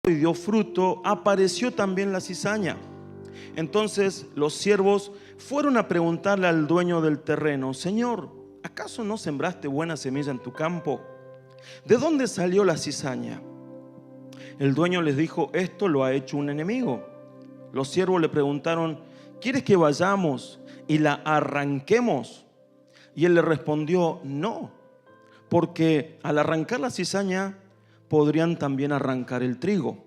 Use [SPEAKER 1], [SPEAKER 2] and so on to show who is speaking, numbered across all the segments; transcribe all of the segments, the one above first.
[SPEAKER 1] y dio fruto, apareció también la cizaña. Entonces los siervos fueron a preguntarle al dueño del terreno: Señor, ¿acaso no sembraste buena semilla en tu campo? ¿De dónde salió la cizaña? El dueño les dijo: esto lo ha hecho un enemigo. Los siervos le preguntaron: ¿quieres que vayamos y la arranquemos? Y él le respondió: no, porque al arrancar la cizaña podrían también arrancar el trigo.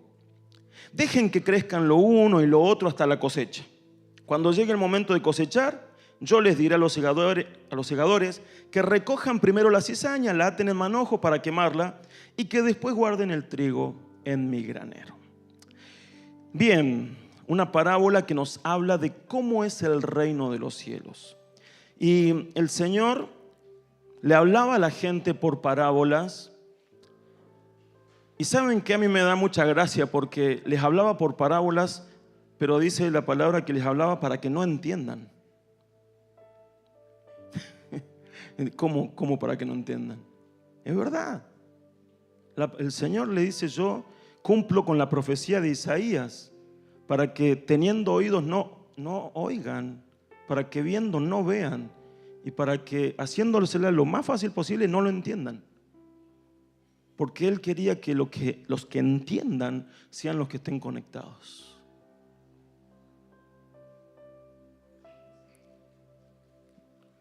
[SPEAKER 1] Dejen que crezcan lo uno y lo otro hasta la cosecha. Cuando llegue el momento de cosechar, yo les diré a los segadores que recojan primero la cizaña, la aten en manojo para quemarla y que después guarden el trigo en mi granero. Bien, una parábola que nos habla de cómo es el reino de los cielos. Y el Señor le hablaba a la gente por parábolas. Y saben que a mí me da mucha gracia porque les hablaba por parábolas, pero dice la palabra que les hablaba para que no entiendan. ¿Cómo para que no entiendan? Es verdad. El Señor le dice: yo cumplo con la profecía de Isaías, para que teniendo oídos no oigan, para que viendo no vean, y para que haciéndosela lo más fácil posible no lo entiendan. Porque Él quería que los que entiendan sean los que estén conectados.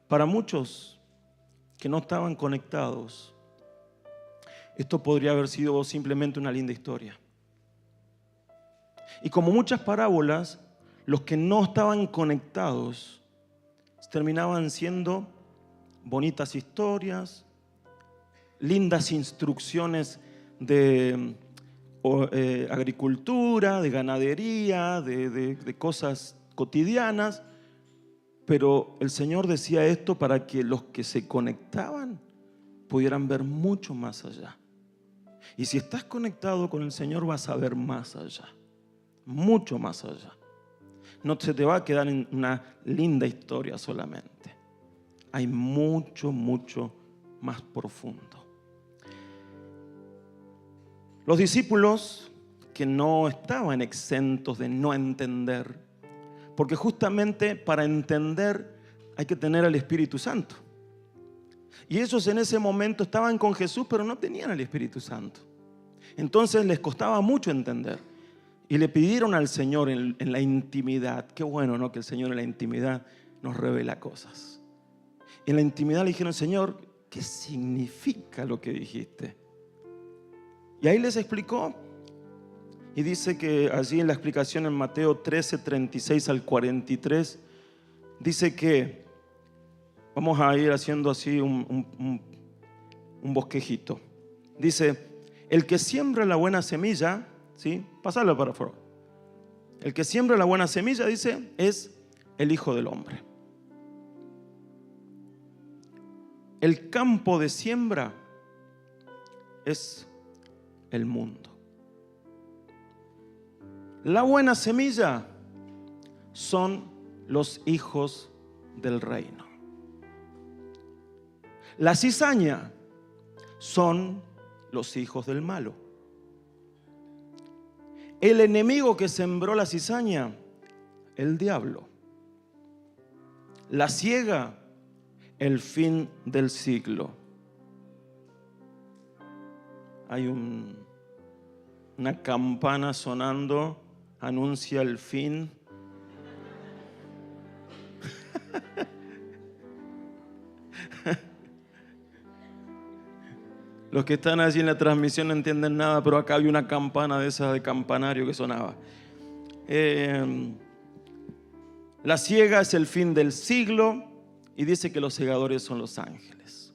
[SPEAKER 1] Para muchos que no estaban conectados, esto podría haber sido simplemente una linda historia. Y como muchas parábolas, los que no estaban conectados terminaban siendo bonitas historias, lindas instrucciones de agricultura, de ganadería, de cosas cotidianas. Pero el Señor decía esto para que los que se conectaban pudieran ver mucho más allá. Y si estás conectado con el Señor, vas a ver más allá, mucho más allá. No se te va a quedar en una linda historia solamente. Hay mucho más profundo. Los discípulos que no estaban exentos de no entender, porque justamente para entender hay que tener al Espíritu Santo. Y ellos en ese momento estaban con Jesús, pero no tenían al Espíritu Santo. Entonces les costaba mucho entender. Y le pidieron al Señor en la intimidad. Qué bueno, ¿no? Que el Señor en la intimidad nos revela cosas. Y en la intimidad le dijeron: Señor, ¿qué significa lo que dijiste? Y ahí les explicó. Y dice que allí en la explicación en Mateo 13, 36 al 43, dice que, vamos a ir haciendo así un bosquejito. Dice: el que siembra la buena semilla, ¿sí? Pasarlo para favor. El que siembra la buena semilla, dice, es el Hijo del Hombre. El campo de siembra es el mundo. La buena semilla son los hijos del reino. La cizaña son los hijos del malo. El enemigo que sembró la cizaña, el diablo. La siega, el fin del siglo. Hay una campana sonando, anuncia el fin. Los que están allí en la transmisión no entienden nada, pero acá hay una campana de esas de campanario que sonaba. La siega es el fin del siglo y dice que los segadores son los ángeles.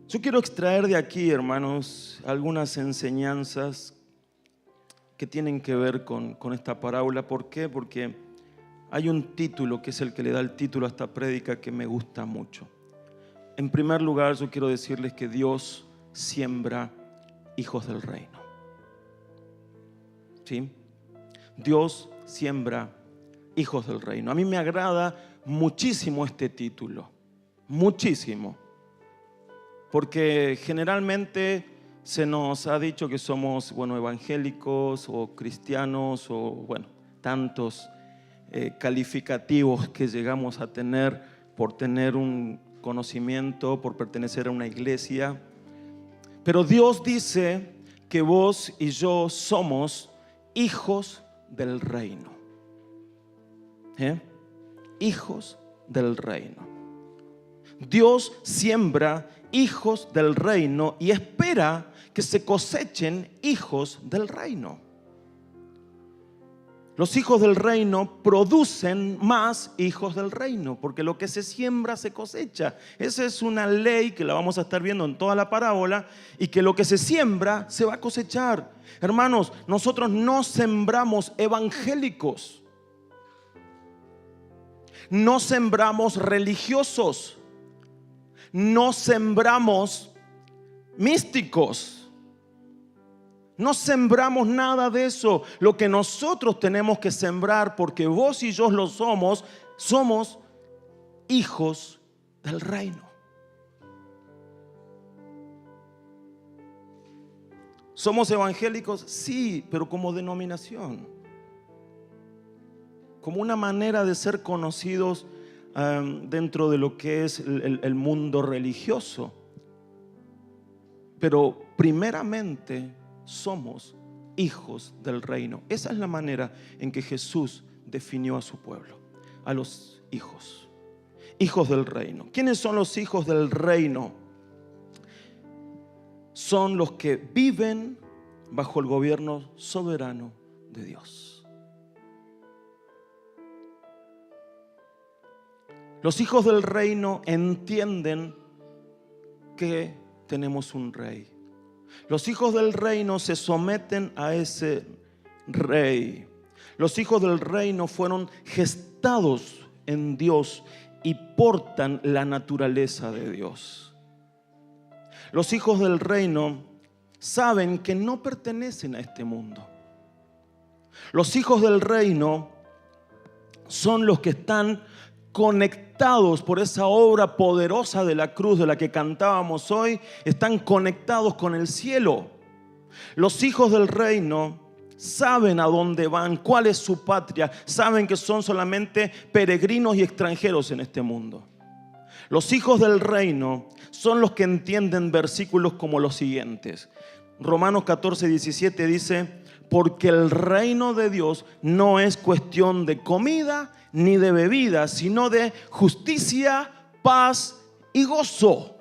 [SPEAKER 1] Yo quiero extraer de aquí, hermanos, algunas enseñanzas que tienen que ver con esta parábola. ¿Por qué? Porque hay un título que es el que le da el título a esta prédica que me gusta mucho. En primer lugar, yo quiero decirles que Dios siembra hijos del reino. ¿Sí? Dios siembra hijos del reino. A mí me agrada muchísimo este título. Muchísimo. Porque generalmente Se nos ha dicho que somos, evangélicos o cristianos o, tantos calificativos que llegamos a tener por tener un conocimiento, por pertenecer a una iglesia. Pero Dios dice que vos y yo somos hijos del reino. Hijos del reino. Dios siembra hijos del reino y espera que se cosechen hijos del reino. Los hijos del reino producen más hijos del reino, porque lo que se siembra se cosecha. Esa es una ley que la vamos a estar viendo en toda la parábola, y que lo que se siembra se va a cosechar. Hermanos, nosotros no sembramos evangélicos, no sembramos religiosos, no sembramos místicos. No sembramos nada de eso. Lo que nosotros tenemos que sembrar, porque vos y yo lo somos hijos del reino. ¿Somos evangélicos? Sí, pero como denominación, como una manera de ser conocidos dentro de lo que es el mundo religioso. Pero primeramente somos hijos del reino. Esa es la manera en que Jesús definió a su pueblo, a los hijos del reino. ¿Quiénes son los hijos del reino? Son los que viven bajo el gobierno soberano de Dios. Los hijos del reino entienden que tenemos un rey. Los hijos del reino se someten a ese rey. Los hijos del reino fueron gestados en Dios y portan la naturaleza de Dios. Los hijos del reino saben que no pertenecen a este mundo. Los hijos del reino son los que están conectados por esa obra poderosa de la cruz de la que cantábamos hoy. Están conectados con el cielo. Los hijos del reino saben a dónde van, cuál es su patria. Saben que son solamente peregrinos y extranjeros en este mundo. Los hijos del reino son los que entienden versículos como los siguientes. Romanos 14:17 dice: porque el reino de Dios no es cuestión de comida ni de bebida, sino de justicia, paz y gozo.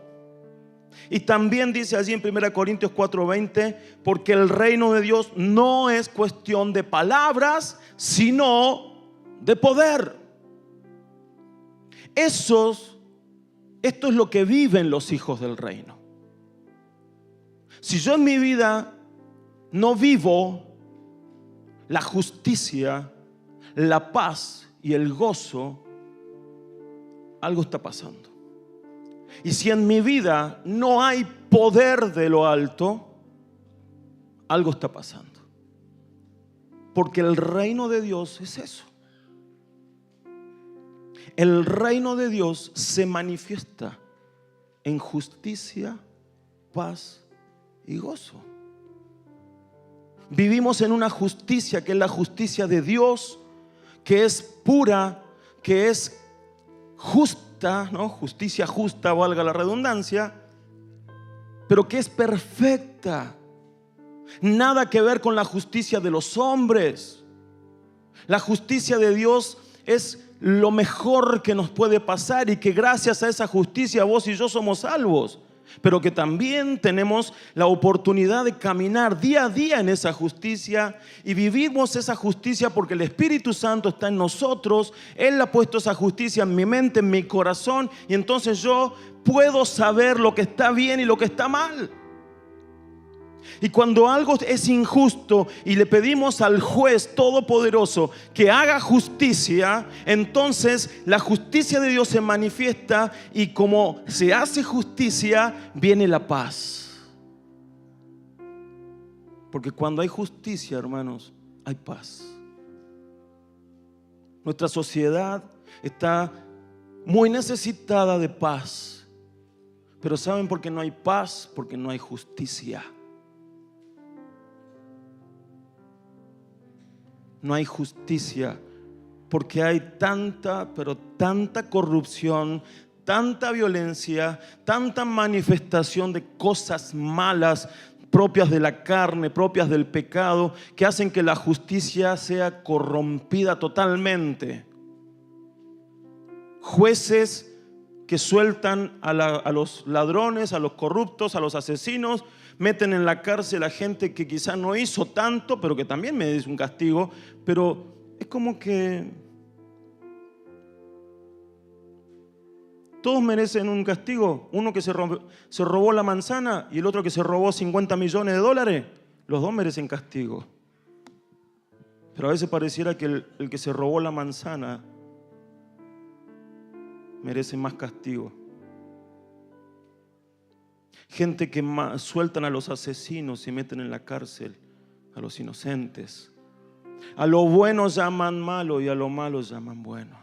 [SPEAKER 1] Y también dice allí en 1 Corintios 4:20: porque el reino de Dios no es cuestión de palabras, sino de poder. Esto es lo que viven los hijos del reino. Si yo en mi vida no vivo la justicia, la paz y el gozo, algo está pasando. Y si en mi vida no hay poder de lo alto, algo está pasando. Porque el reino de Dios es eso. El reino de Dios se manifiesta en justicia, paz y gozo. Vivimos en una justicia que es la justicia de Dios, que es pura, que es justa, ¿no? Justicia justa, valga la redundancia, pero que es perfecta. Nada que ver con la justicia de los hombres. La justicia de Dios es lo mejor que nos puede pasar, y que gracias a esa justicia vos y yo somos salvos. Pero que también tenemos la oportunidad de caminar día a día en esa justicia, y vivimos esa justicia porque el Espíritu Santo está en nosotros. Él ha puesto esa justicia en mi mente, en mi corazón, y entonces yo puedo saber lo que está bien y lo que está mal. Y cuando algo es injusto y le pedimos al juez todopoderoso que haga justicia, entonces la justicia de Dios se manifiesta, y como se hace justicia, viene la paz. Porque cuando hay justicia, hermanos, hay paz. Nuestra sociedad está muy necesitada de paz. Pero ¿saben por qué no hay paz? Porque no hay justicia. no hay justicia, porque hay tanta, pero tanta corrupción, tanta violencia, tanta manifestación de cosas malas propias de la carne, propias del pecado, que hacen que la justicia sea corrompida totalmente. Jueces que sueltan a los ladrones, a los corruptos, a los asesinos, meten en la cárcel a gente que quizás no hizo tanto, pero que también merece un castigo, pero es como que todos merecen un castigo. Uno que se robó la manzana y el otro que se robó 50 millones de dólares, los dos merecen castigo. Pero a veces pareciera que el que se robó la manzana merece más castigo. Gente que sueltan a los asesinos y meten en la cárcel a los inocentes. A lo bueno llaman malo y a lo malo llaman bueno.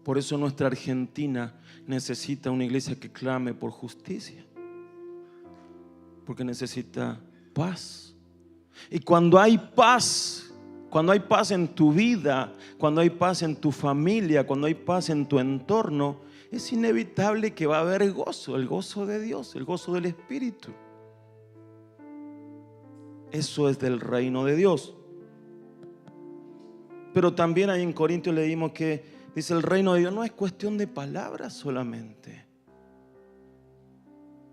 [SPEAKER 1] Por eso nuestra Argentina necesita una iglesia que clame por justicia, porque necesita paz. Y cuando hay paz en tu vida, cuando hay paz en tu familia, cuando hay paz en tu entorno, es inevitable que va a haber gozo, el gozo de Dios, el gozo del Espíritu. Eso es del reino de Dios. Pero también ahí en Corintios leímos que dice: el reino de Dios no es cuestión de palabras solamente.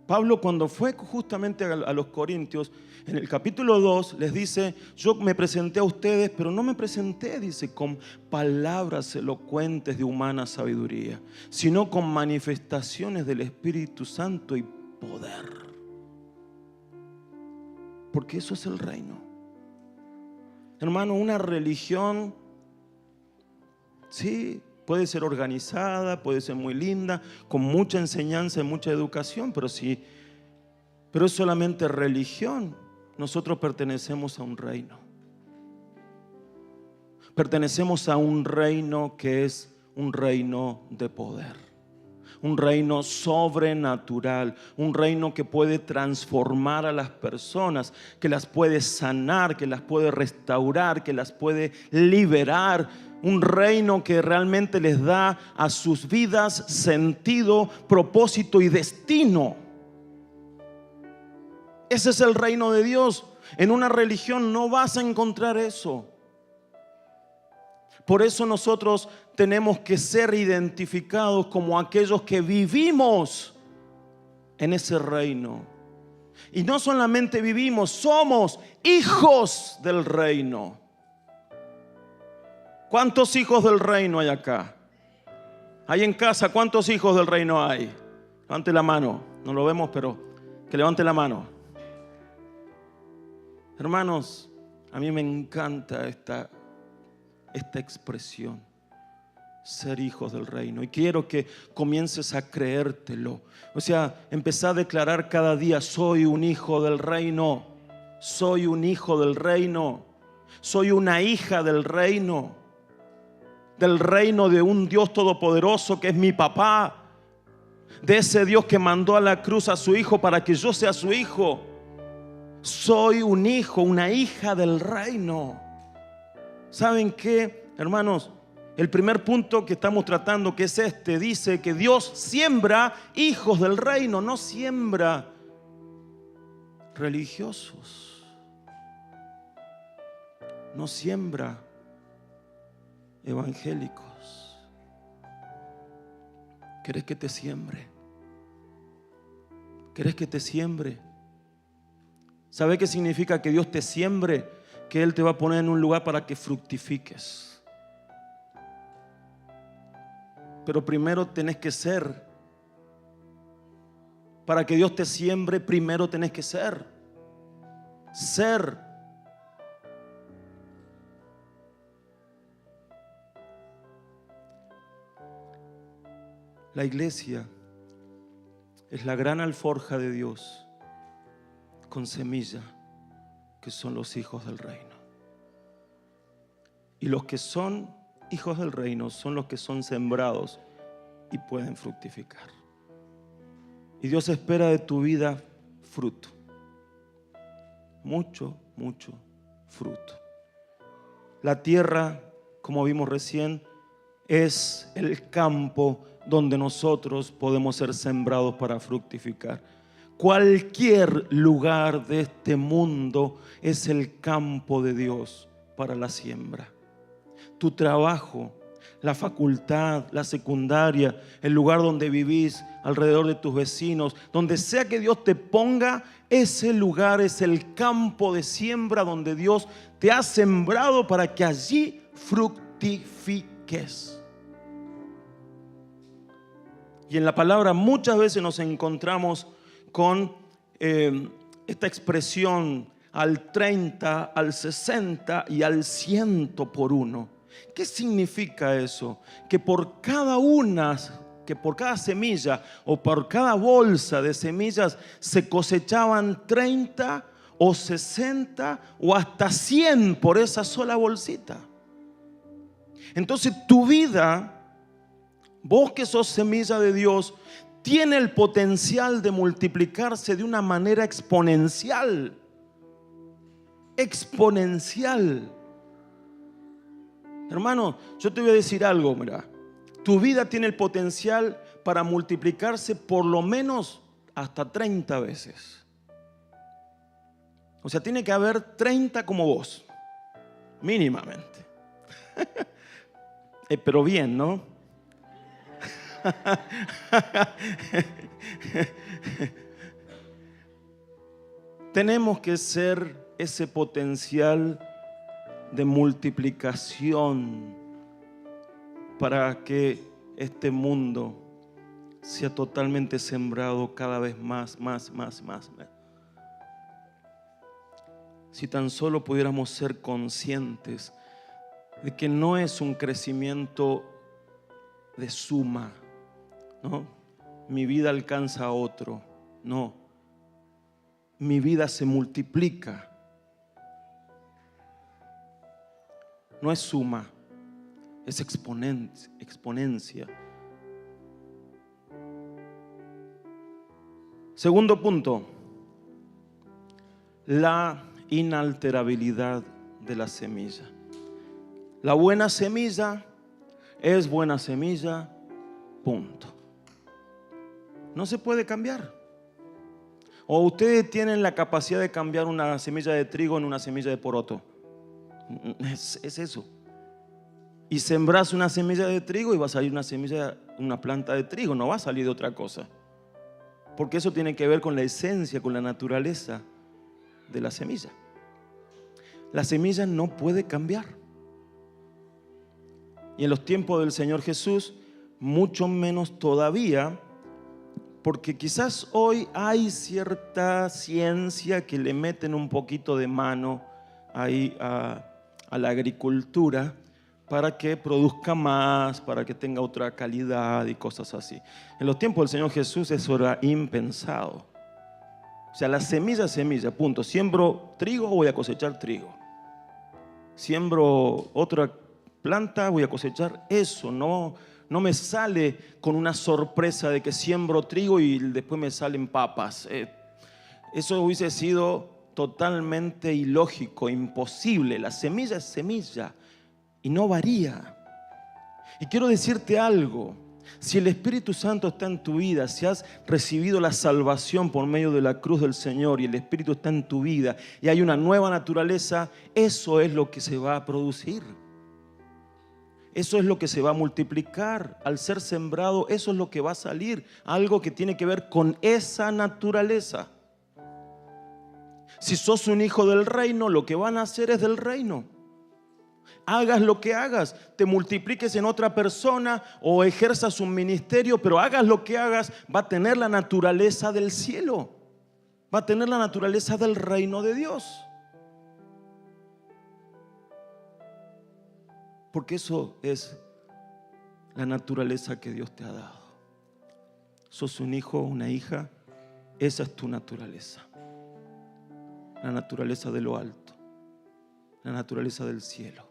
[SPEAKER 1] Pablo, cuando fue justamente a los Corintios, en el capítulo 2 les dice: yo me presenté a ustedes, pero no me presenté, dice, con palabras elocuentes de humana sabiduría, sino con manifestaciones del Espíritu Santo y poder. Porque eso es el reino. Hermano, una religión, sí, puede ser organizada, puede ser muy linda, con mucha enseñanza y mucha educación, pero es solamente religión. Nosotros pertenecemos a un reino. Pertenecemos a un reino que es un reino de poder, un reino sobrenatural, un reino que puede transformar a las personas, que las puede sanar, que las puede restaurar, que las puede liberar. Un reino que realmente les da a sus vidas sentido, propósito y destino. Ese es el reino de Dios. En una religión no vas a encontrar eso. Por eso nosotros tenemos que ser identificados como aquellos que vivimos en ese reino. Y no solamente vivimos, somos hijos del reino. ¿Cuántos hijos del reino hay acá? Ahí en casa, ¿cuántos hijos del reino hay? Levante la mano. No lo vemos, pero que levante la mano. Hermanos, a mí me encanta esta expresión, ser hijos del reino, y quiero que comiences a creértelo. O sea, empezá a declarar cada día: soy un hijo del reino, soy un hijo del reino, soy una hija del reino de un Dios todopoderoso que es mi papá, de ese Dios que mandó a la cruz a su hijo para que yo sea su hijo. Soy un hijo, una hija del reino. ¿Saben qué, hermanos? El primer punto que estamos tratando, que es dice que Dios siembra hijos del reino, no siembra religiosos, no siembra evangélicos. ¿Querés que te siembre? ¿Querés que te siembre? ¿Sabe qué significa que Dios te siembre? Que Él te va a poner en un lugar para que fructifiques. Pero primero tenés que ser. Para que Dios te siembre, primero tenés que ser. Ser. La iglesia es la gran alforja de Dios con semilla, que son los hijos del reino. Y los que son hijos del reino son los que son sembrados y pueden fructificar. Y Dios espera de tu vida fruto. Mucho, mucho fruto. La tierra, como vimos recién, es el campo donde nosotros podemos ser sembrados para fructificar. Cualquier lugar de este mundo es el campo de Dios para la siembra. Tu trabajo, la facultad, la secundaria, el lugar donde vivís, alrededor de tus vecinos, donde sea que Dios te ponga, ese lugar es el campo de siembra donde Dios te ha sembrado para que allí fructifiques. Y en la palabra muchas veces nos encontramos con esta expresión al 30, al 60 y al 100 por uno. ¿Qué significa eso? Que por cada semilla o por cada bolsa de semillas se cosechaban 30 o 60 o hasta 100 por esa sola bolsita. Entonces tu vida, vos que sos semilla de Dios, tiene el potencial de multiplicarse de una manera exponencial. Exponencial. Hermano, yo te voy a decir algo, mira. Tu vida tiene el potencial para multiplicarse por lo menos hasta 30 veces. O sea, tiene que haber 30 como vos, mínimamente. Pero bien, ¿no? Tenemos que ser ese potencial de multiplicación para que este mundo sea totalmente sembrado cada vez más. Si tan solo pudiéramos ser conscientes de que no es un crecimiento de suma, ¿no? Mi vida alcanza a otro, no. Mi vida se multiplica. No es suma, es exponencia. Segundo punto, la inalterabilidad de la semilla. La buena semilla es buena semilla, punto. No se puede cambiar. O ustedes tienen la capacidad de cambiar una semilla de trigo en una semilla de poroto. Es eso. Y sembrás una semilla de trigo y va a salir una planta de trigo, no va a salir de otra cosa. Porque eso tiene que ver con la esencia, con la naturaleza de la semilla. La semilla no puede cambiar. Y en los tiempos del Señor Jesús, mucho menos todavía, porque quizás hoy hay cierta ciencia que le meten un poquito de mano ahí a la agricultura para que produzca más, para que tenga otra calidad y cosas así. En los tiempos del Señor Jesús eso era impensado. O sea, la semilla, punto. Siembro trigo, voy a cosechar trigo. Siembro otra planta, voy a cosechar eso. No me sale con una sorpresa de que siembro trigo y después me salen papas. Eso hubiese sido totalmente ilógico, imposible. La semilla es semilla y no varía. Y quiero decirte algo. Si el Espíritu Santo está en tu vida, si has recibido la salvación por medio de la cruz del Señor y el Espíritu está en tu vida y hay una nueva naturaleza, eso es lo que se va a producir. Eso es lo que se va a multiplicar. Al ser sembrado, eso es lo que va a salir. Algo que tiene que ver con esa naturaleza. Si sos un hijo del reino, lo que van a hacer es del reino. Hagas lo que hagas, te multipliques en otra persona o ejerzas un ministerio, pero hagas lo que hagas, va a tener la naturaleza del cielo. Va a tener la naturaleza del reino de Dios. Porque eso es la naturaleza que Dios te ha dado. Sos un hijo, una hija, esa es tu naturaleza. La naturaleza de lo alto, la naturaleza del cielo.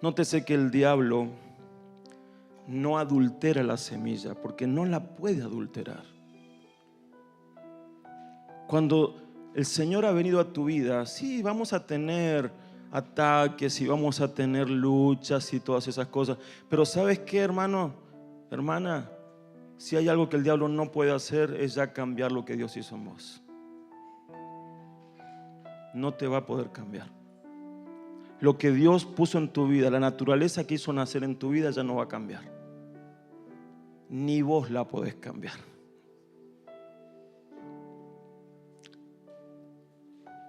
[SPEAKER 1] Nótese que el diablo no adultera la semilla porque no la puede adulterar. Cuando el Señor ha venido a tu vida, sí, vamos a tener ataques y vamos a tener luchas y todas esas cosas. Pero ¿sabes qué, hermano? Hermana, si hay algo que el diablo no puede hacer, es ya cambiar lo que Dios hizo en vos. No te va a poder cambiar. Lo que Dios puso en tu vida, la naturaleza que hizo nacer en tu vida, ya no va a cambiar. Ni vos la podés cambiar.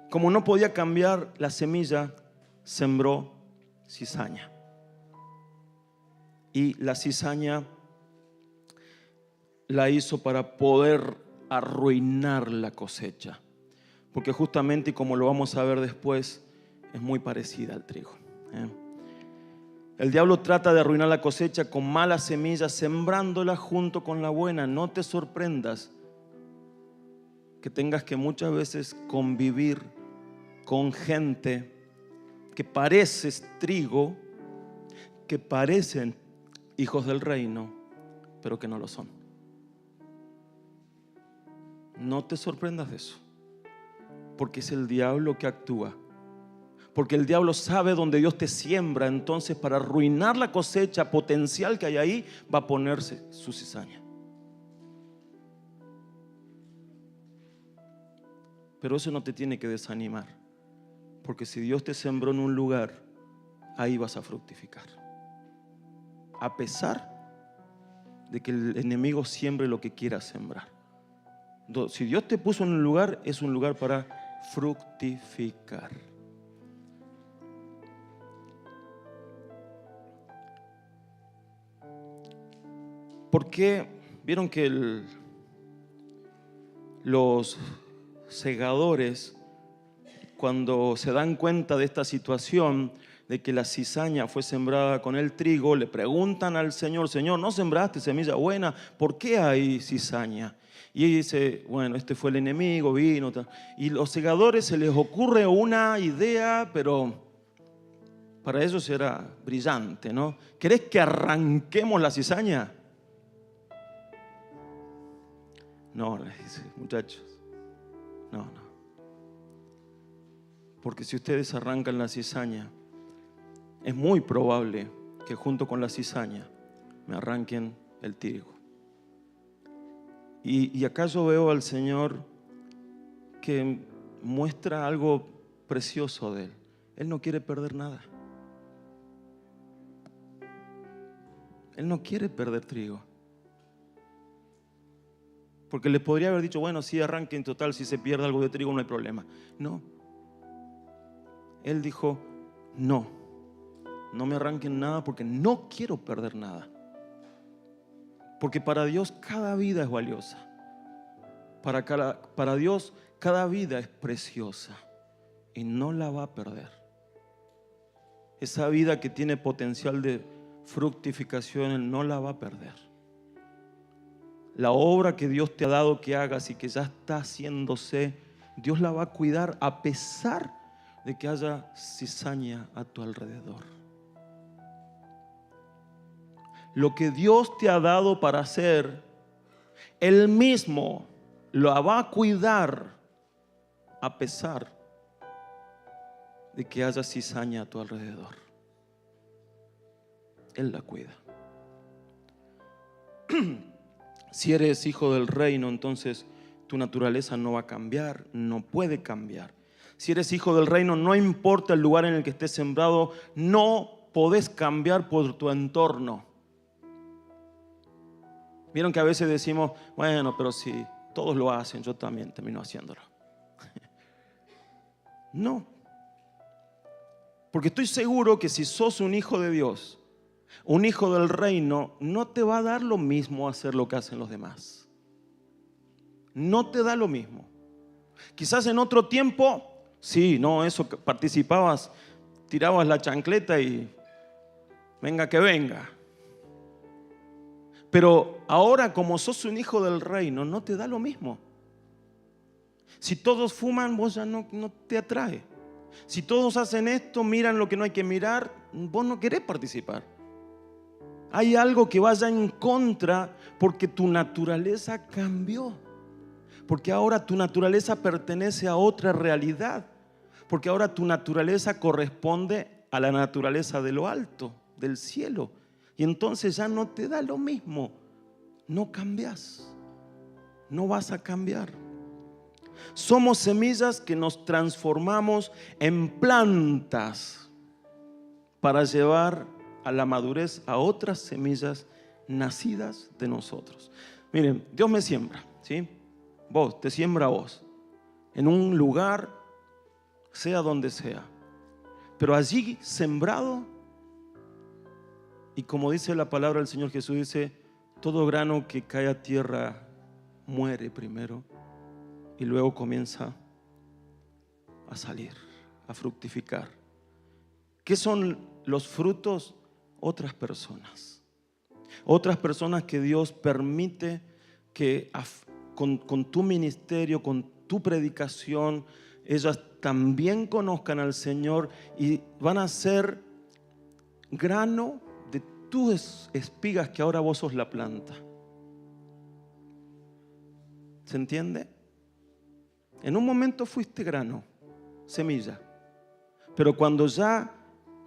[SPEAKER 1] Como no podía cambiar la semilla, sembró cizaña. Y la cizaña la hizo para poder arruinar la cosecha. Porque justamente, como lo vamos a ver después, es muy parecida al trigo. El diablo trata de arruinar la cosecha con malas semillas, sembrándola junto con la buena. No te sorprendas que tengas que muchas veces convivir con gente que pareces trigo, que parecen hijos del reino, pero que no lo son. No te sorprendas de eso, porque es el diablo que actúa. Porque el diablo sabe dónde Dios te siembra. Entonces, para arruinar la cosecha potencial que hay ahí, va a ponerse su cizaña. Pero eso no te tiene que desanimar, porque si Dios te sembró en un lugar, ahí vas a fructificar, a pesar de que el enemigo siembre lo que quiera sembrar. Si Dios te puso en un lugar, es un lugar para fructificar. Porque vieron que los segadores, cuando se dan cuenta de esta situación, de que la cizaña fue sembrada con el trigo, le preguntan al Señor: Señor, ¿no sembraste semilla buena? ¿Por qué hay cizaña? Y él dice: bueno, este fue el enemigo, vino. Y los segadores se les ocurre una idea, pero para ellos era brillante, ¿no? ¿Querés que arranquemos la cizaña? No, les dice: muchachos, no. Porque si ustedes arrancan la cizaña, es muy probable que junto con la cizaña me arranquen el trigo. Y acá yo veo al Señor que muestra algo precioso de Él. Él no quiere perder nada. Él no quiere perder trigo. Porque le podría haber dicho: bueno, sí, arranque, en total, si se pierde algo de trigo no hay problema. No. Él dijo: no me arranquen nada, porque no quiero perder nada. Porque para Dios cada vida es valiosa. Para Dios cada vida es preciosa y no la va a perder. Esa vida que tiene potencial de fructificación, Él no la va a perder. La obra que Dios te ha dado que hagas y que ya está haciéndose, Dios la va a cuidar a pesar de que haya cizaña a tu alrededor. Lo que Dios te ha dado para hacer, Él mismo lo va a cuidar a pesar de que haya cizaña a tu alrededor. Él la cuida. Si eres hijo del reino, entonces tu naturaleza no va a cambiar, no puede cambiar. Si eres hijo del reino, no importa el lugar en el que estés sembrado, no podés cambiar por tu entorno. Vieron que a veces decimos: bueno, pero si todos lo hacen, yo también termino haciéndolo. No. Porque estoy seguro que si sos un hijo de Dios, un hijo del reino, no te va a dar lo mismo hacer lo que hacen los demás. No te da lo mismo. Quizás en otro tiempo, sí, no, eso participabas, tirabas la chancleta y venga que venga. Pero ahora, como sos un hijo del reino, no te da lo mismo. Si todos fuman, vos ya no te atrae. Si todos hacen esto, miran lo que no hay que mirar, vos no querés participar. Hay algo que vaya en contra porque tu naturaleza cambió. Porque ahora tu naturaleza pertenece a otra realidad. Porque ahora tu naturaleza corresponde a la naturaleza de lo alto, del cielo. Y entonces ya no te da lo mismo. No cambias. No vas a cambiar. Somos semillas que nos transformamos en plantas para llevar a la madurez a otras semillas nacidas de nosotros. Miren, Dios me siembra, ¿sí? Vos, te siembra a vos, en un lugar, sea donde sea. Pero allí sembrado, y como dice la palabra del Señor Jesús, dice, todo grano que cae a tierra muere primero y luego comienza a salir, a fructificar. ¿Qué son los frutos? Otras personas. Otras personas que Dios permite que con tu ministerio, con tu predicación, ellas también conozcan al Señor y van a ser grano de tus espigas que ahora vos sos la planta. ¿Se entiende? En un momento fuiste grano, semilla, pero cuando ya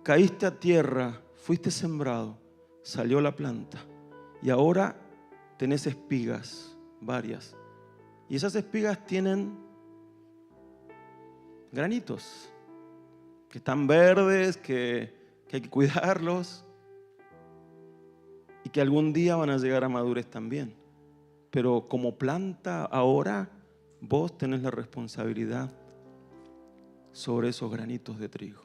[SPEAKER 1] caíste a tierra, fuiste sembrado, salió la planta y ahora tenés espigas, varias, y esas espigas tienen granitos que están verdes, que hay que cuidarlos y que algún día van a llegar a madurez también. Pero como planta ahora vos tenés la responsabilidad sobre esos granitos de trigo.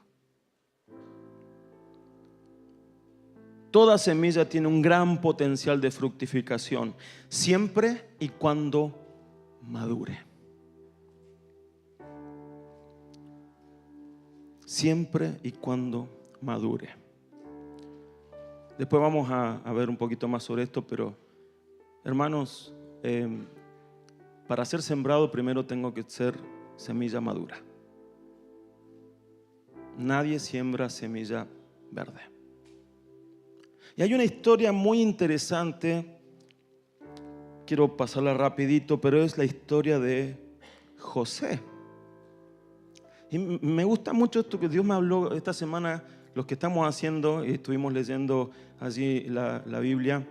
[SPEAKER 1] Toda semilla tiene un gran potencial de fructificación, siempre y cuando madure. Siempre y cuando madure. Después vamos a ver un poquito más sobre esto, pero hermanos, para ser sembrado primero tengo que ser semilla madura. Nadie siembra semilla verde. Y hay una historia muy interesante, quiero pasarla rapidito, pero es la historia de José. Y me gusta mucho esto que Dios me habló esta semana, los que estamos haciendo, y estuvimos leyendo allí la Biblia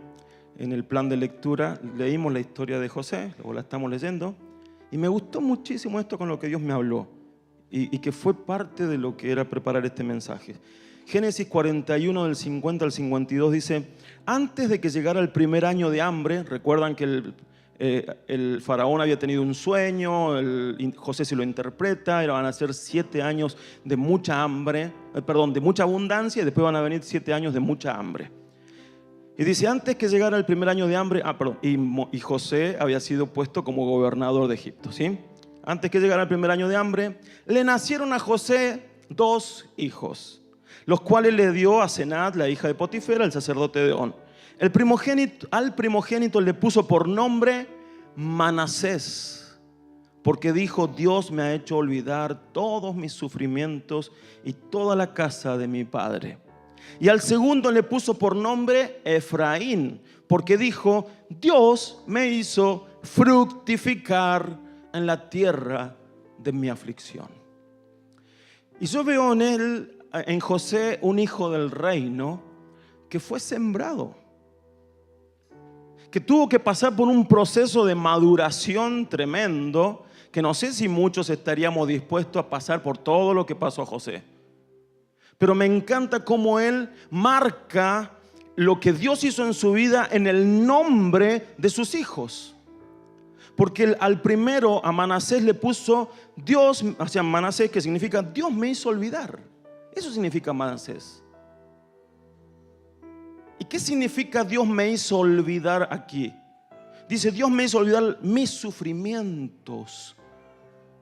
[SPEAKER 1] en el plan de lectura, leímos la historia de José, luego la estamos leyendo, y me gustó muchísimo esto con lo que Dios me habló, y que fue parte de lo que era preparar este mensaje. Génesis 41 del 50 al 52 dice, antes de que llegara el primer año de hambre, recuerdan que el faraón había tenido un sueño, José se lo interpreta, van a ser 7 años de mucha hambre, de mucha abundancia, y después van a venir 7 años de mucha hambre. Y dice, antes que llegara el primer año de hambre, y José había sido puesto como gobernador de Egipto, ¿sí? Antes que llegara el primer año de hambre, le nacieron a José 2 hijos, los cuales le dio a Senat, la hija de Potifera, el sacerdote de On. Al primogénito le puso por nombre Manasés, porque dijo, Dios me ha hecho olvidar todos mis sufrimientos y toda la casa de mi padre. Y al segundo le puso por nombre Efraín, porque dijo, Dios me hizo fructificar en la tierra de mi aflicción. Y yo veo en José, un hijo del reino que fue sembrado, que tuvo que pasar por un proceso de maduración tremendo, que no sé si muchos estaríamos dispuestos a pasar por todo lo que pasó a José. Pero me encanta cómo él marca lo que Dios hizo en su vida en el nombre de sus hijos. Porque al primero, a Manasés, le puso Dios, o sea, Manasés, que significa Dios me hizo olvidar. Eso significa Manasés. ¿Y qué significa Dios me hizo olvidar aquí? Dice, Dios me hizo olvidar mis sufrimientos.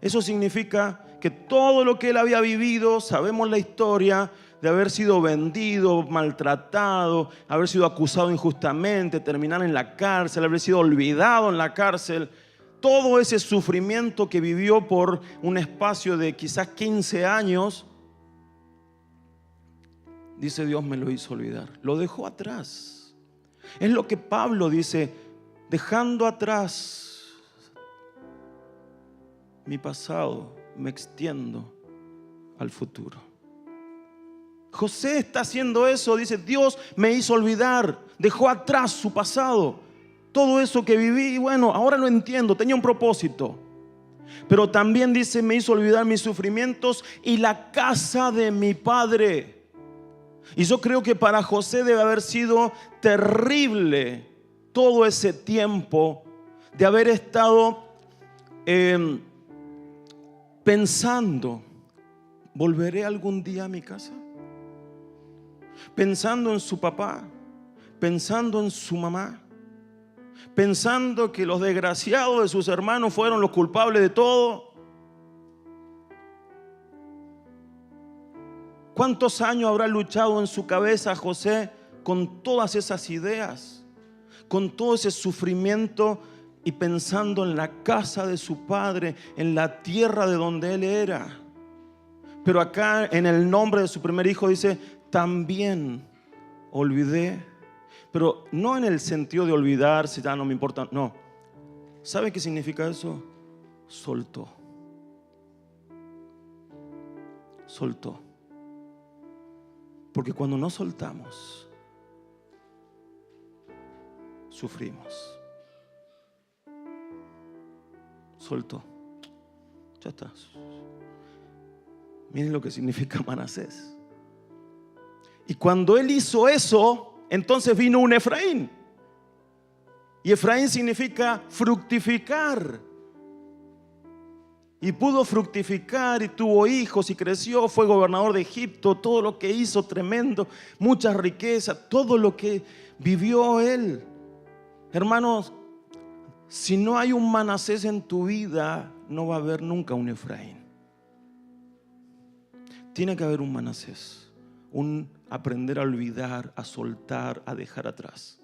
[SPEAKER 1] Eso significa que todo lo que él había vivido, sabemos la historia de haber sido vendido, maltratado, haber sido acusado injustamente, terminar en la cárcel, haber sido olvidado en la cárcel. Todo ese sufrimiento que vivió por un espacio de quizás 15 años, dice, Dios me lo hizo olvidar. Lo dejó atrás. Es lo que Pablo dice, dejando atrás mi pasado, me extiendo al futuro. José está haciendo eso, dice, Dios me hizo olvidar, dejó atrás su pasado, todo eso que viví, y bueno, ahora lo entiendo, tenía un propósito. Pero también dice, me hizo olvidar mis sufrimientos y la casa de mi padre. Y yo creo que para José debe haber sido terrible todo ese tiempo de haber estado pensando, ¿volveré algún día a mi casa? Pensando en su papá, pensando en su mamá, pensando que los desgraciados de sus hermanos fueron los culpables de todo. ¿Cuántos años habrá luchado en su cabeza José con todas esas ideas, con todo ese sufrimiento y pensando en la casa de su padre, en la tierra de donde él era? Pero acá en el nombre de su primer hijo dice, también olvidé, pero no en el sentido de olvidarse, ya no me importa, no. ¿Sabe qué significa eso? Soltó. Soltó. Porque cuando no soltamos, sufrimos. Soltó. Ya está. Miren lo que significa Manasés. Y cuando él hizo eso, entonces vino un Efraín. Y Efraín significa fructificar. Y pudo fructificar y tuvo hijos y creció, fue gobernador de Egipto, todo lo que hizo tremendo, mucha riqueza, todo lo que vivió él. Hermanos, si no hay un Manasés en tu vida, no va a haber nunca un Efraín. Tiene que haber un Manasés, un aprender a olvidar, a soltar, a dejar atrás.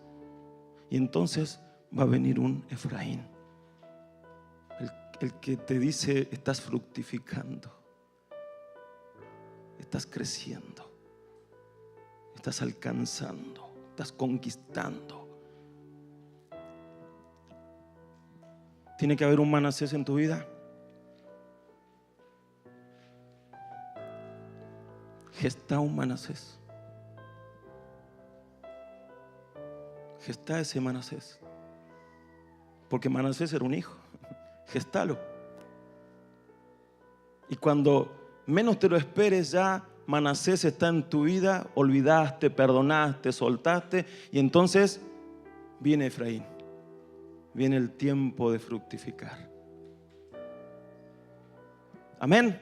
[SPEAKER 1] Y entonces va a venir un Efraín. El que te dice, estás fructificando, estás creciendo, estás alcanzando, estás conquistando. ¿Tiene que haber un Manasés en tu vida? Gesta un Manasés. Gesta ese Manasés. Porque Manasés era un hijo. Gestalo. Y cuando menos te lo esperes, ya Manasés está en tu vida. Olvidaste, perdonaste, soltaste. Y entonces viene Efraín. Viene el tiempo de fructificar. Amén.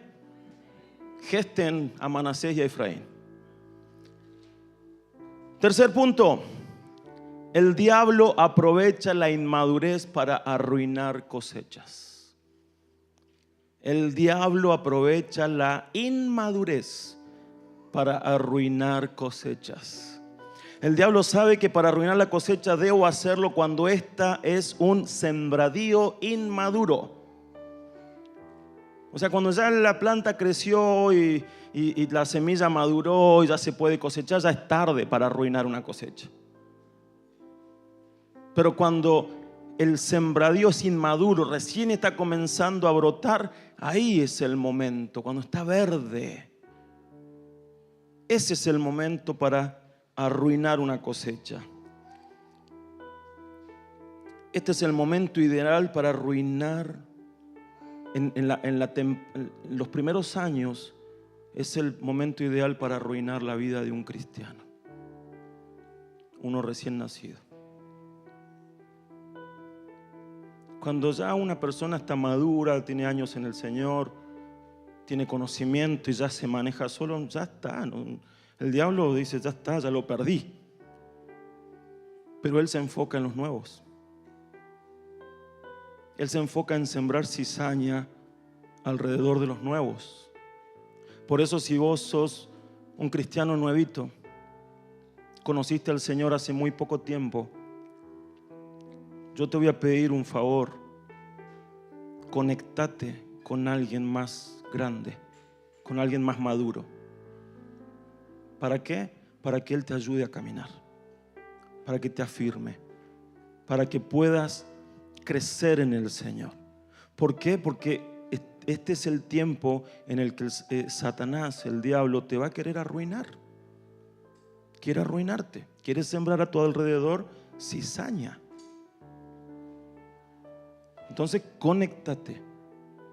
[SPEAKER 1] Gesten a Manasés y a Efraín. Tercer punto. El diablo aprovecha la inmadurez para arruinar cosechas. El diablo aprovecha la inmadurez para arruinar cosechas. El diablo sabe que para arruinar la cosecha debo hacerlo cuando esta es un sembradío inmaduro. O sea, cuando ya la planta creció y la semilla maduró y ya se puede cosechar, ya es tarde para arruinar una cosecha. Pero cuando el sembradío es inmaduro, recién está comenzando a brotar, ahí es el momento, cuando está verde. Ese es el momento para arruinar una cosecha. Este es el momento ideal para arruinar. En los primeros años es el momento ideal para arruinar la vida de un cristiano, uno recién nacido. Cuando ya una persona está madura, tiene años en el Señor, tiene conocimiento y ya se maneja solo, ya está, ¿no? El diablo dice, ya está, ya lo perdí. Pero él se enfoca en los nuevos. Él se enfoca en sembrar cizaña alrededor de los nuevos. Por eso, si vos sos un cristiano nuevito, conociste al Señor hace muy poco tiempo, yo te voy a pedir un favor. Conectate con alguien más grande, con alguien más maduro. ¿Para qué? Para que Él te ayude a caminar, para que te afirme, para que puedas crecer en el Señor. ¿Por qué? Porque este es el tiempo en el que Satanás, el diablo, te va a querer arruinar. Quiere arruinarte. Quiere sembrar a tu alrededor cizaña. Entonces, conéctate.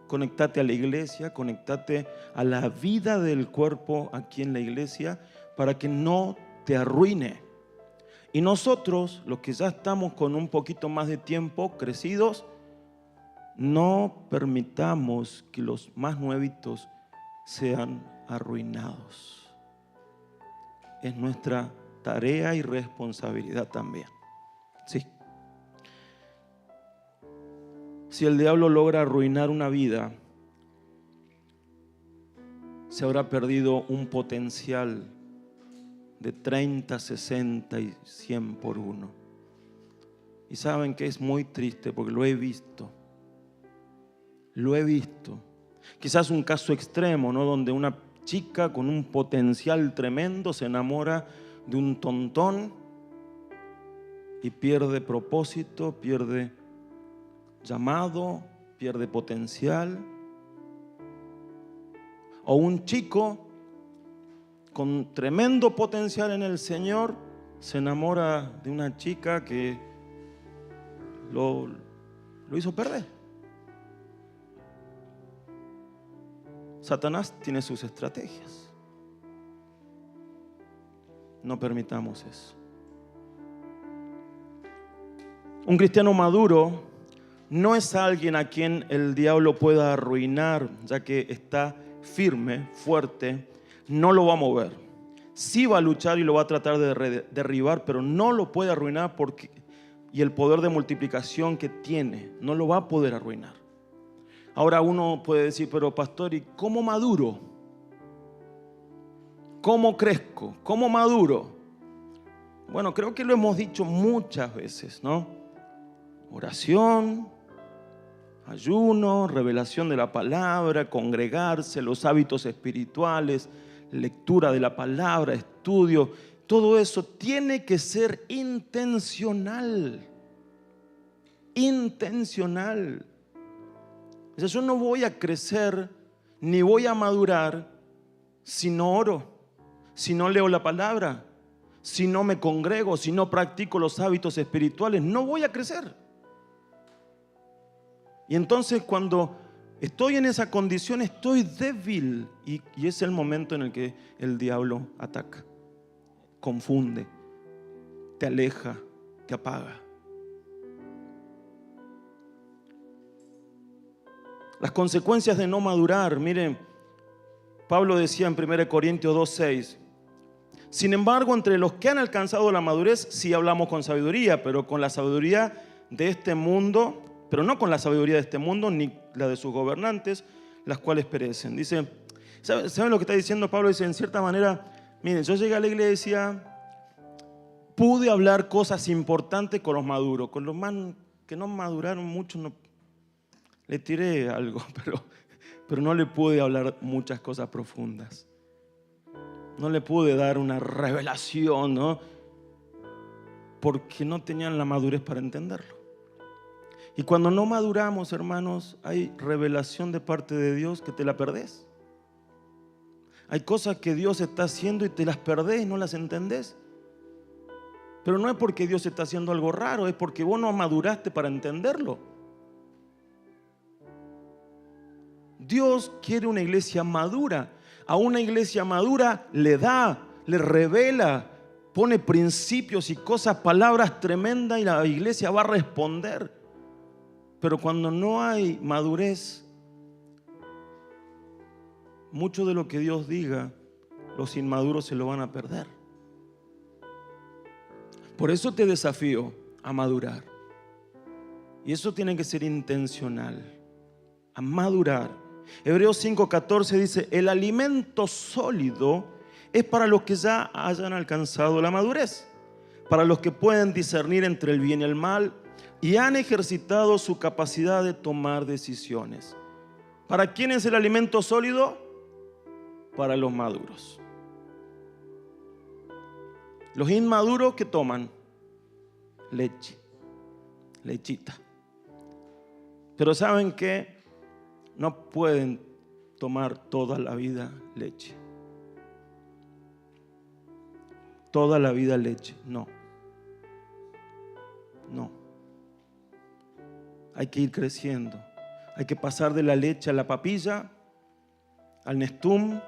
[SPEAKER 1] Conéctate a la iglesia, conéctate a la vida del cuerpo aquí en la iglesia para que no te arruine. Y nosotros, los que ya estamos con un poquito más de tiempo, crecidos, no permitamos que los más nuevitos sean arruinados. Es nuestra tarea y responsabilidad también. Sí. Si el diablo logra arruinar una vida, se habrá perdido un potencial de 30, 60 y 100 por uno. Y saben que es muy triste porque lo he visto. Lo he visto. Quizás un caso extremo, ¿no? Donde una chica con un potencial tremendo se enamora de un tontón y pierde propósito, pierde llamado, pierde potencial. O un chico con tremendo potencial en el Señor se enamora de una chica que lo hizo perder. Satanás tiene sus estrategias. No permitamos eso. Un cristiano maduro no es alguien a quien el diablo pueda arruinar, ya que está firme, fuerte, no lo va a mover. Sí va a luchar y lo va a tratar de derribar, pero no lo puede arruinar y el poder de multiplicación que tiene no lo va a poder arruinar. Ahora uno puede decir, pero pastor, ¿y cómo maduro? ¿Cómo crezco? ¿Cómo maduro? Bueno, creo que lo hemos dicho muchas veces, ¿no? Oración, ayuno, revelación de la palabra, congregarse, los hábitos espirituales, lectura de la palabra, estudio. Todo eso tiene que ser intencional. Intencional. O sea, yo no voy a crecer ni voy a madurar si no oro, si no leo la palabra, si no me congrego, si no practico los hábitos espirituales. No voy a crecer. Y entonces cuando estoy en esa condición estoy débil y es el momento en el que el diablo ataca, confunde, te aleja, te apaga. Las consecuencias de no madurar, miren, Pablo decía en 1 Corintios 2:6, sin embargo, entre los que han alcanzado la madurez, sí hablamos con sabiduría, pero con la sabiduría de este mundo, pero no con la sabiduría de este mundo, ni la de sus gobernantes, las cuales perecen. Dice, ¿saben lo que está diciendo Pablo? Dice, en cierta manera, miren, yo llegué a la iglesia, pude hablar cosas importantes con los maduros, con los que no maduraron mucho, no. Le tiré algo, pero no le pude hablar muchas cosas profundas. No le pude dar una revelación, ¿no? Porque no tenían la madurez para entenderlo. Y cuando no maduramos, hermanos, hay revelación de parte de Dios que te la perdés. Hay cosas que Dios está haciendo y te las perdés, no las entendés. Pero no es porque Dios está haciendo algo raro, es porque vos no maduraste para entenderlo. Dios quiere una iglesia madura. A una iglesia madura le revela, pone principios y cosas, palabras tremendas y la iglesia va a responder. Pero cuando no hay madurez, mucho de lo que Dios diga, los inmaduros se lo van a perder. Por eso te desafío a madurar. Y eso tiene que ser intencional, a madurar. Hebreos 5:14 dice, el alimento sólido es para los que ya hayan alcanzado la madurez, para los que pueden discernir entre el bien y el mal y han ejercitado su capacidad de tomar decisiones. ¿Para quién es el alimento sólido? Para los maduros. Los inmaduros, ¿qué toman? Leche, lechita. Pero ¿saben qué? no pueden tomar toda la vida leche. Toda la vida leche, no. No. Hay que ir creciendo. Hay que pasar de la leche a la papilla, al Nestum.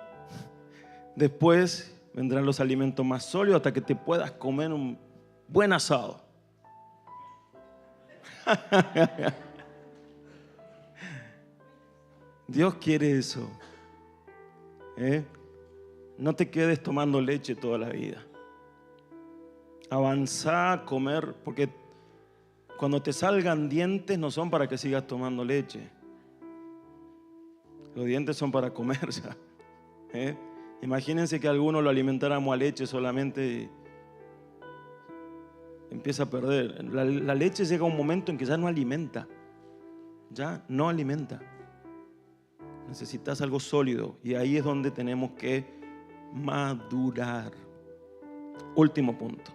[SPEAKER 1] Después vendrán los alimentos más sólidos hasta que te puedas comer un buen asado. Dios quiere eso. No te quedes tomando leche toda la vida. Avanzá a comer, porque cuando te salgan dientes no son para que sigas tomando leche. Los dientes son para comer ya. Imagínense que alguno lo alimentáramos a leche solamente y empieza a perder. La leche llega a un momento en que ya no alimenta. Ya no alimenta. Necesitas algo sólido y ahí es donde tenemos que madurar. Último punto.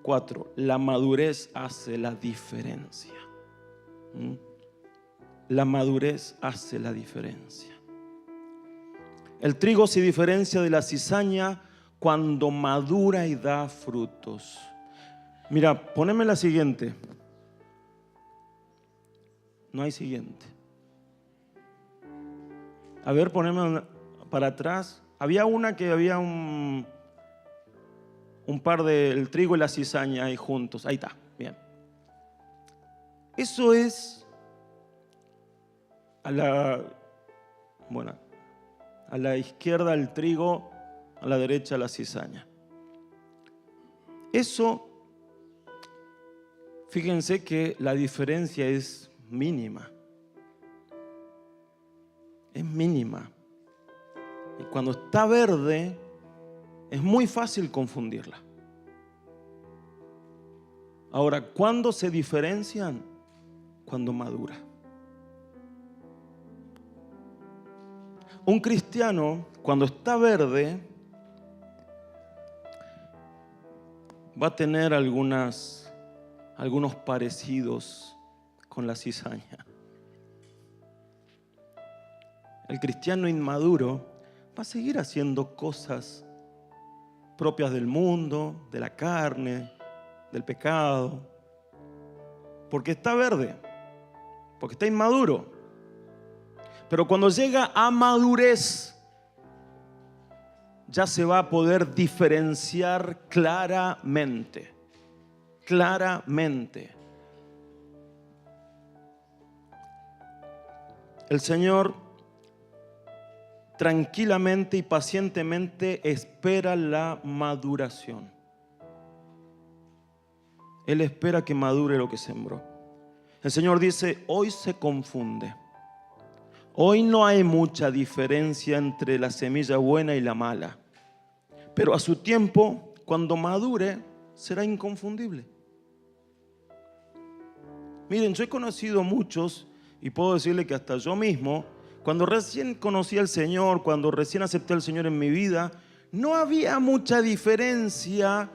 [SPEAKER 1] 4. La madurez hace la diferencia. La madurez hace la diferencia. El trigo se diferencia de la cizaña cuando madura y da frutos. Mira, poneme la siguiente. No hay siguiente. A ver, poneme para atrás. Había una que había un par del trigo y la cizaña ahí juntos. Ahí está, bien. Eso es a la izquierda el trigo, a la derecha la cizaña. Eso, fíjense que la diferencia es mínima. Es mínima. Y cuando está verde, es muy fácil confundirla. Ahora, ¿cuándo se diferencian? Cuando madura. Un cristiano, cuando está verde, va a tener algunos parecidos con la cizaña. El cristiano inmaduro va a seguir haciendo cosas propias del mundo, de la carne, del pecado, porque está verde, porque está inmaduro. Pero cuando llega a madurez, ya se va a poder diferenciar claramente. Claramente. El Señor tranquilamente y pacientemente espera la maduración. Él espera que madure lo que sembró. El Señor dice, hoy se confunde. Hoy no hay mucha diferencia entre la semilla buena y la mala. Pero a su tiempo, cuando madure, será inconfundible. Miren, yo he conocido muchos, y puedo decirle que hasta yo mismo, cuando recién conocí al Señor, cuando recién acepté al Señor en mi vida, no había mucha diferencia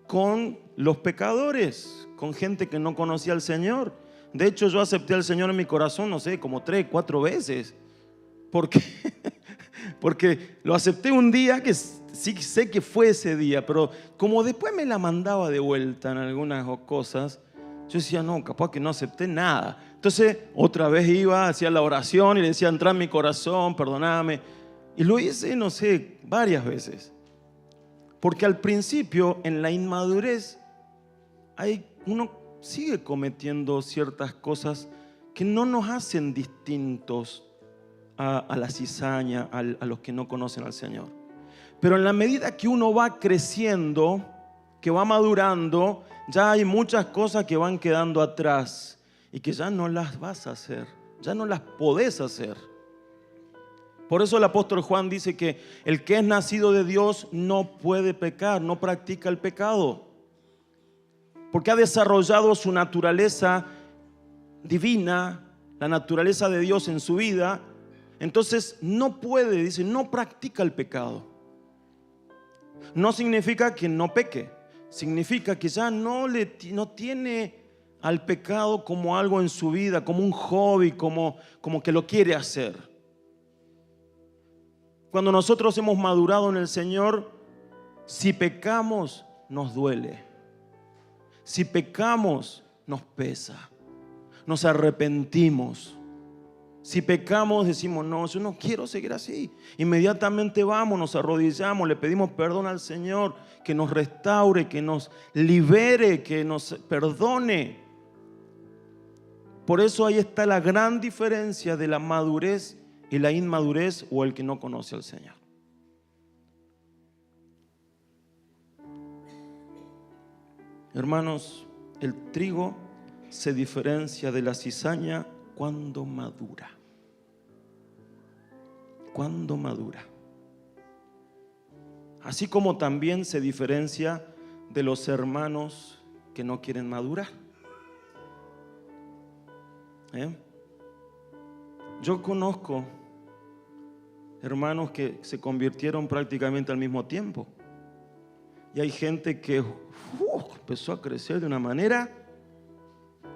[SPEAKER 1] con los pecadores, con gente que no conocía al Señor. De hecho, yo acepté al Señor en mi corazón, no sé, como 3, 4 veces. ¿Por qué? Porque lo acepté un día que sí sé que fue ese día, pero como después me la mandaba de vuelta en algunas cosas, yo decía, no, capaz que no acepté nada. Entonces, otra vez iba, hacía la oración y le decía, entra en mi corazón, perdóname. Y lo hice, no sé, varias veces. Porque al principio, en la inmadurez, uno sigue cometiendo ciertas cosas que no nos hacen distintos a la cizaña, a los que no conocen al Señor. Pero en la medida que uno va creciendo, que va madurando, ya hay muchas cosas que van quedando atrás y que ya no las vas a hacer, ya no las podés hacer. Por eso el apóstol Juan dice que el que es nacido de Dios no puede pecar, no practica el pecado, porque ha desarrollado su naturaleza divina, la naturaleza de Dios en su vida. Entonces no puede, dice, no practica el pecado. No significa que no peque, significa que ya no tiene al pecado como algo en su vida, como un hobby, como que lo quiere hacer. Cuando nosotros hemos madurado en el Señor, si pecamos, nos duele. Si pecamos, nos pesa. Nos arrepentimos. Si pecamos, decimos, no, yo no quiero seguir así. Inmediatamente vamos, nos arrodillamos, le pedimos perdón al Señor, que nos restaure, que nos libere, que nos perdone. Por eso ahí está la gran diferencia de la madurez y la inmadurez, o el que no conoce al Señor. Hermanos, el trigo se diferencia de la cizaña cuando madura. Cuando madura. Así como también se diferencia de los hermanos que no quieren madurar. Yo conozco hermanos que se convirtieron prácticamente al mismo tiempo. Y hay gente que empezó a crecer de una manera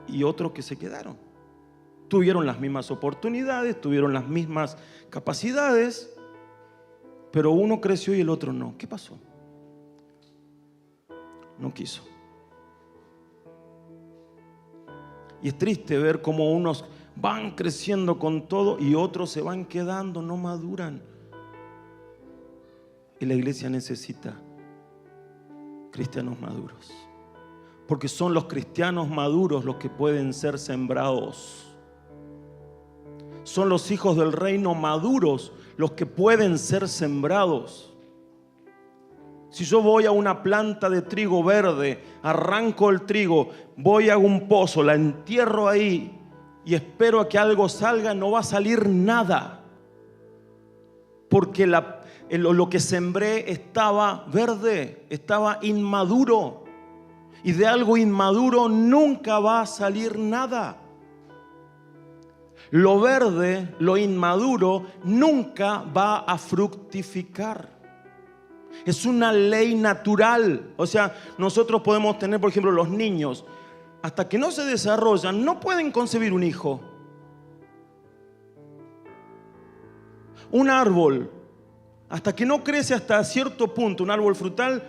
[SPEAKER 1] y otros que se quedaron. Tuvieron las mismas oportunidades, tuvieron las mismas capacidades, pero uno creció y el otro no. ¿Qué pasó? No quiso. Y es triste ver cómo unos van creciendo con todo y otros se van quedando, no maduran. Y la iglesia necesita cristianos maduros, porque son los cristianos maduros los que pueden ser sembrados. Son los hijos del reino maduros los que pueden ser sembrados. Si yo voy a una planta de trigo verde, arranco el trigo, voy a un pozo, la entierro ahí y espero a que algo salga, no va a salir nada, porque lo que sembré estaba verde, estaba inmaduro, y de algo inmaduro nunca va a salir nada. Lo verde, lo inmaduro, nunca va a fructificar. Es una ley natural. O sea, nosotros podemos tener, por ejemplo, los niños, hasta que no se desarrollan, no pueden concebir un hijo. Un árbol, hasta que no crece hasta cierto punto, un árbol frutal,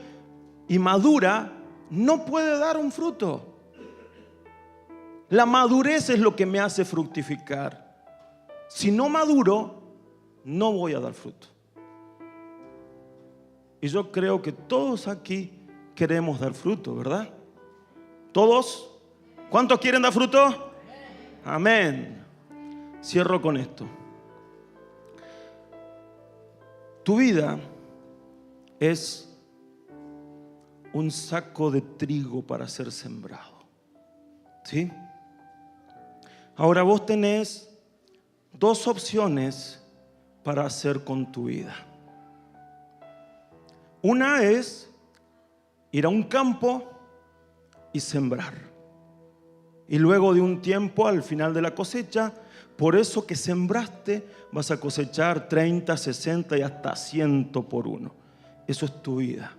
[SPEAKER 1] y madura, no puede dar un fruto. La madurez es lo que me hace fructificar. Si no maduro, no voy a dar fruto. Y yo creo que todos aquí queremos dar fruto, ¿verdad? ¿Todos? ¿Cuántos quieren dar fruto? Amén. Cierro con esto. Tu vida es un saco de trigo para ser sembrado. ¿Sí? Ahora vos tenés dos opciones para hacer con tu vida. Una es ir a un campo y sembrar. Y luego de un tiempo, al final de la cosecha, por eso que sembraste, vas a cosechar 30, 60 y hasta 100 por uno. Eso es tu vida.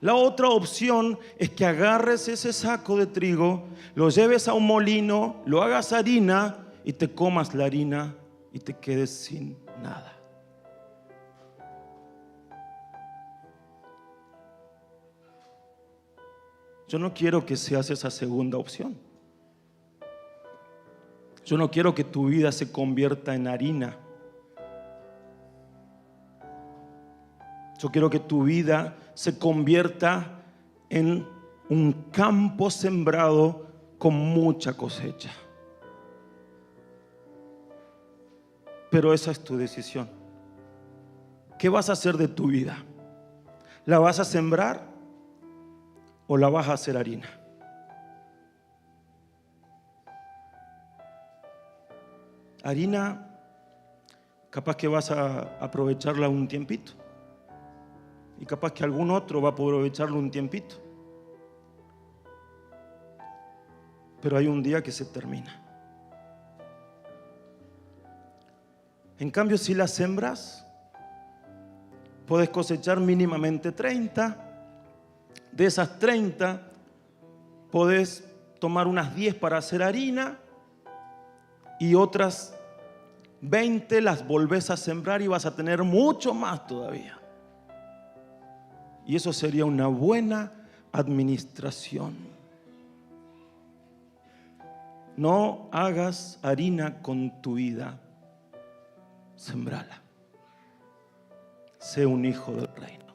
[SPEAKER 1] La otra opción es que agarres ese saco de trigo, lo lleves a un molino, lo hagas harina y te comas la harina y te quedes sin nada. Yo no quiero que seas esa segunda opción. Yo no quiero que tu vida se convierta en harina. Yo quiero que tu vida se convierta en un campo sembrado con mucha cosecha. Pero esa es tu decisión. ¿Qué vas a hacer de tu vida? ¿La vas a sembrar o la vas a hacer harina? Harina, capaz que vas a aprovecharla un tiempito. Y capaz que algún otro va a aprovecharlo un tiempito. Pero hay un día que se termina. En cambio, si la sembras, puedes cosechar mínimamente 30. De esas 30, podés tomar unas 10 para hacer harina y otras 20 las volvés a sembrar y vas a tener mucho más todavía. Y eso sería una buena administración. No hagas harina con tu vida, sembrala. Sé un hijo del reino.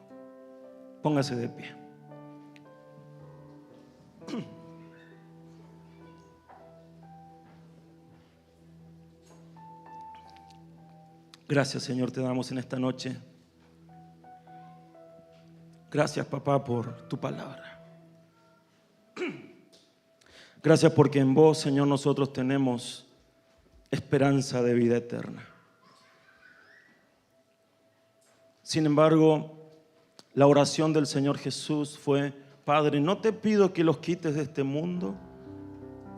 [SPEAKER 1] Póngase de pie. Gracias, Señor, te damos en esta noche. Gracias, papá, por tu palabra. Gracias porque en vos, Señor, nosotros tenemos esperanza de vida eterna. Sin embargo, la oración del Señor Jesús fue: Padre, no te pido que los quites de este mundo,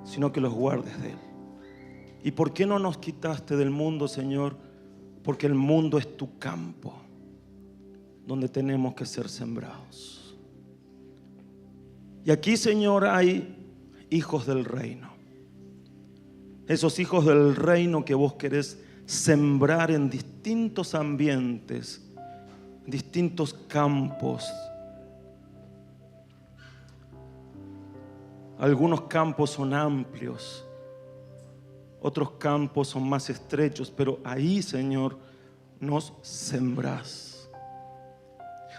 [SPEAKER 1] sino que los guardes de él. ¿Y por qué no nos quitaste del mundo, Señor? Porque el mundo es tu campo, donde tenemos que ser sembrados. Y aquí, Señor, hay hijos del reino. Esos hijos del reino que vos querés sembrar en distintos ambientes, distintos campos. Algunos campos son amplios, otros campos son más estrechos, pero ahí, Señor, nos sembrás.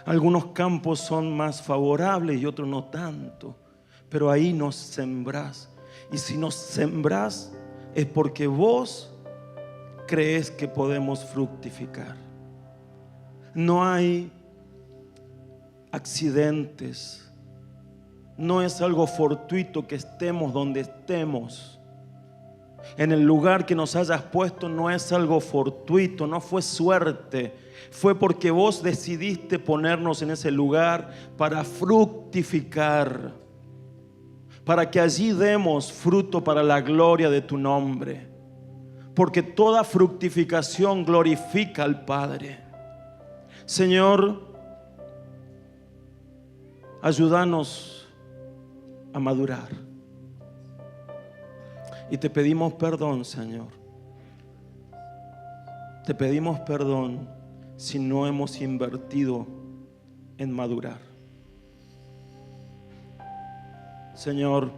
[SPEAKER 1] Algunos campos son más favorables y otros no tanto, pero ahí nos sembrás. Y si nos sembrás es porque vos crees que podemos fructificar. No hay accidentes, no es algo fortuito que estemos donde estemos. En el lugar que nos hayas puesto no es algo fortuito, no fue suerte. Fue porque vos decidiste ponernos en ese lugar para fructificar, para que allí demos fruto para la gloria de tu nombre. Porque toda fructificación glorifica al Padre. Señor, ayúdanos a madurar. Y te pedimos perdón, Señor. Te pedimos perdón si no hemos invertido en madurar. Señor,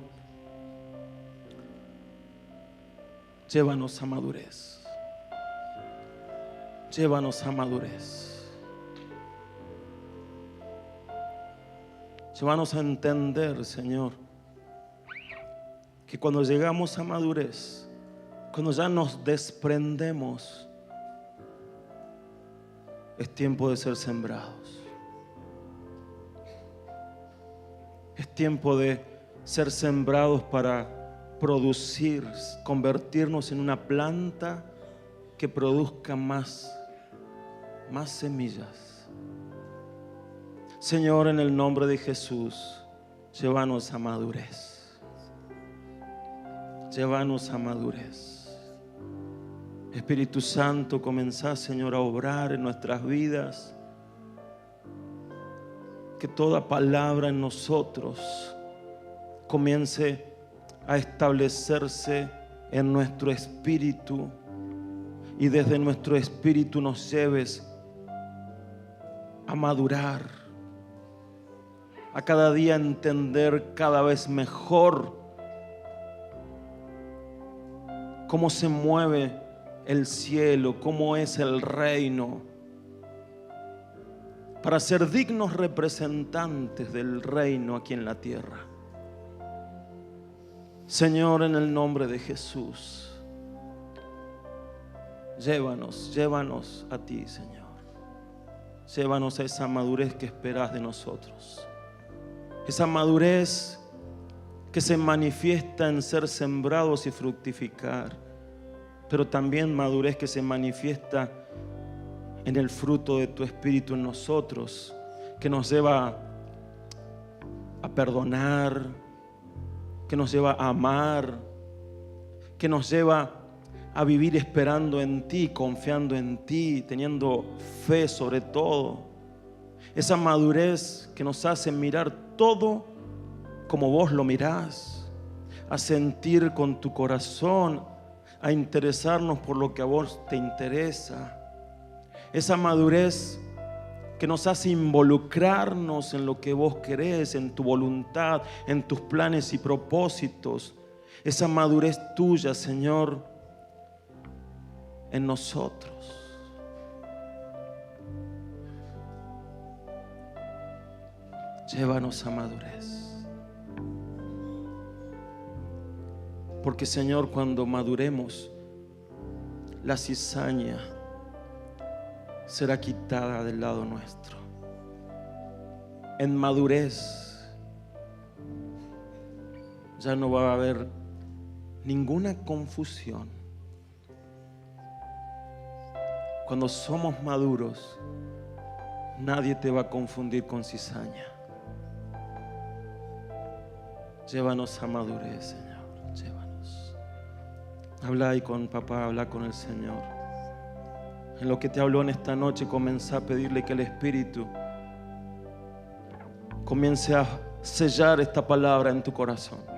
[SPEAKER 1] llévanos a madurez. Llévanos a madurez. Llévanos a entender, Señor, que cuando llegamos a madurez, cuando ya nos desprendemos, es tiempo de ser sembrados. Es tiempo de ser sembrados para producir, convertirnos en una planta que produzca más semillas. Señor, en el nombre de Jesús, llévanos a madurez. Llévanos a madurez. Espíritu Santo, comenzá, Señor, a obrar en nuestras vidas. Que toda palabra en nosotros comience a establecerse en nuestro espíritu, y desde nuestro espíritu nos lleves a madurar, a cada día entender cada vez mejor cómo se mueve el cielo, cómo es el reino, para ser dignos representantes del reino aquí en la tierra. Señor, en el nombre de Jesús, llévanos a ti, Señor. Llévanos a esa madurez que esperas de nosotros. Esa madurez que se manifiesta en ser sembrados y fructificar, pero también madurez que se manifiesta en el fruto de tu Espíritu en nosotros, que nos lleva a perdonar, que nos lleva a amar, que nos lleva a vivir esperando en ti, confiando en ti, teniendo fe sobre todo. Esa madurez que nos hace mirar todo como vos lo mirás, a sentir con tu corazón, a interesarnos por lo que a vos te interesa. Esa madurez que nos hace involucrarnos en lo que vos querés, en tu voluntad, en tus planes y propósitos. Esa madurez tuya, Señor, en nosotros. Llévanos a madurez. Porque, Señor, cuando maduremos, la cizaña será quitada del lado nuestro. En madurez ya no va a haber ninguna confusión. Cuando somos maduros, nadie te va a confundir con cizaña. Llévanos a madurez, Señor. Llévanos. Habla ahí con papá, habla con el Señor. En lo que te habló en esta noche, comenzá a pedirle que el Espíritu comience a sellar esta palabra en tu corazón.